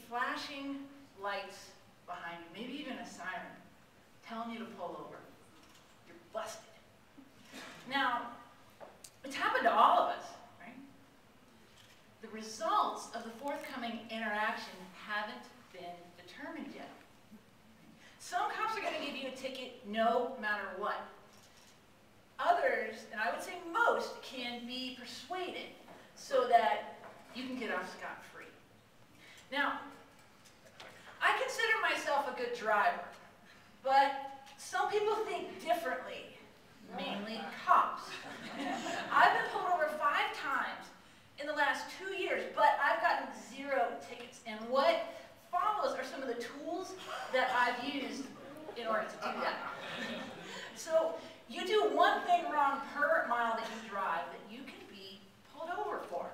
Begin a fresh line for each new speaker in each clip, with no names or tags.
flashing lights behind you, maybe even a siren, telling you to pull over. You're busted. Now, it's happened to all of us, right? The results of the forthcoming interaction haven't been determined yet. Some cops are going to give you a ticket no matter what. Others, and I would say most, can be persuaded so that you can get off scot-free. Now, I consider myself a good driver, but some people think differently, mainly cops. I've been pulled over 5 times in the last 2 years, but I've gotten 0 tickets. And what follows are some of the tools that I've used in order to do that. So you do one thing wrong per mile that you drive that you can be pulled over for,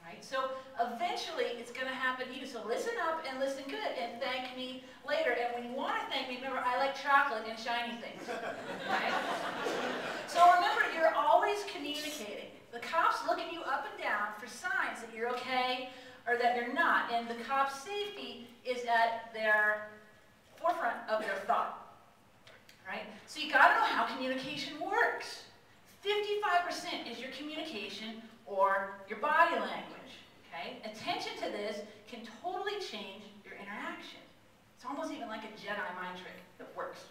right? So eventually it's going to happen to you. So listen up and listen good and thank me later. And when you want to thank me, remember, I like chocolate and shiny things, right? So remember, you're always communicating. The cops look at you up and down for signs that you're okay or that you're not. And the cop's safety is at their forefront of their thought, right? So you got to know how communication works. 55% is your communication or your body language, okay? Attention to this can totally change your interaction. It's almost even like a Jedi mind trick that works.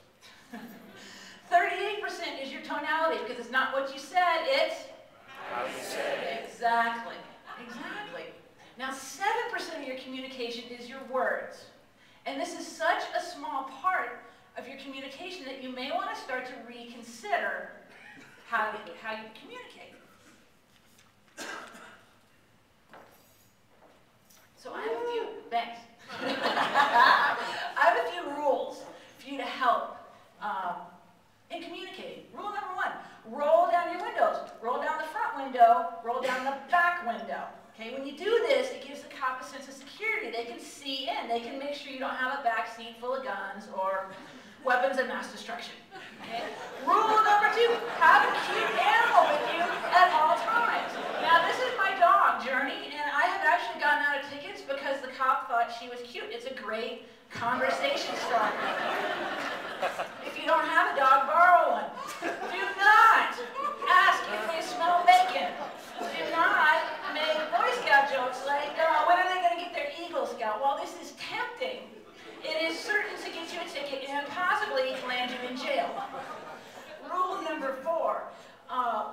38% is your tonality, because it's not what you said, it's how you said it. Exactly. Exactly. Now, 7% of your communication is your words. And this is such a small part of your communication that you may want to start to reconsider how you communicate. So I have a few, thanks. I have a few rules for you to help in communicating. Rule number 1, roll down your windows. Roll down the front window, roll down the back window. Okay, when you do this, it gives the cop a sense of security. They can see in. They can make sure you don't have a back seat full of guns or weapons of mass destruction. Okay? Rule number 2, have a cute animal with you at all times. Now, this is my dog, Journey, and I have actually gotten out of tickets because the cop thought she was cute. It's a great conversation starter. If you don't have a dog, borrow one. Do not ask if they smell bacon. Do not make Boy Scout jokes like, when are they going to get their Eagle Scout? While this is tempting, it is certain to get you a ticket and possibly land you in jail. Rule number 4,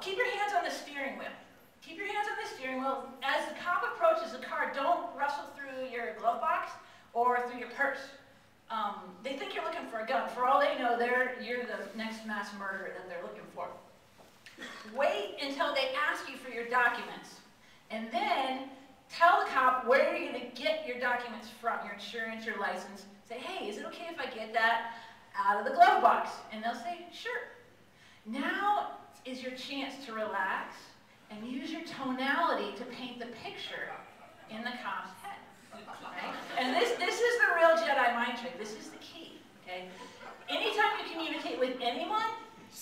keep your hands on the steering wheel. Keep your hands on the steering wheel. As the cop approaches the car, don't rustle through your glove box or through your purse. They think you're looking for a gun. For all they know, you're the next mass murderer that they're looking for. Wait until they ask you for your documents, and then tell the cop where you're going to get your documents from, your insurance, your license. Say, hey, is it okay if I get that out of the glove box? And they'll say, sure. Now is your chance to relax and use your tonality to paint the picture in the cop's head. Okay? And this is the real Jedi mind trick. This is the key. Okay? Anytime you communicate with anyone,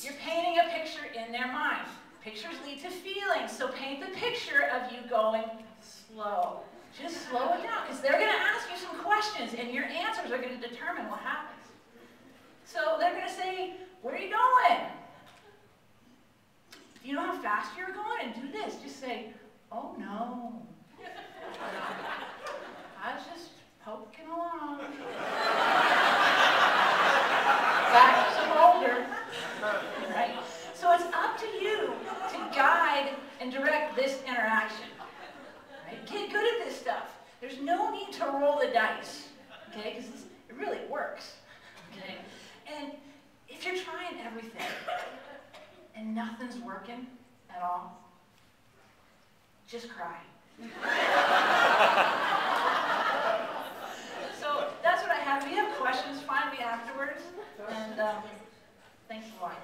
you're painting a picture in their mind. Pictures lead to feelings, so paint the picture of you going slow. Just slow it down, because they're going to ask you some questions, and your answers are going to determine what happens. So they're going to say, where are you going? Do you know how fast you're going? And do this. Just say, oh no. I was just poking along. Back to older. Right? So it's up to you to guide and direct this interaction. Right? Get good at this stuff. There's no need to roll the dice, okay? Because it really works. Okay? And if you're trying everything and nothing's working at all, just cry. So that's what I have. If you have questions, find me afterwards. And thanks a lot.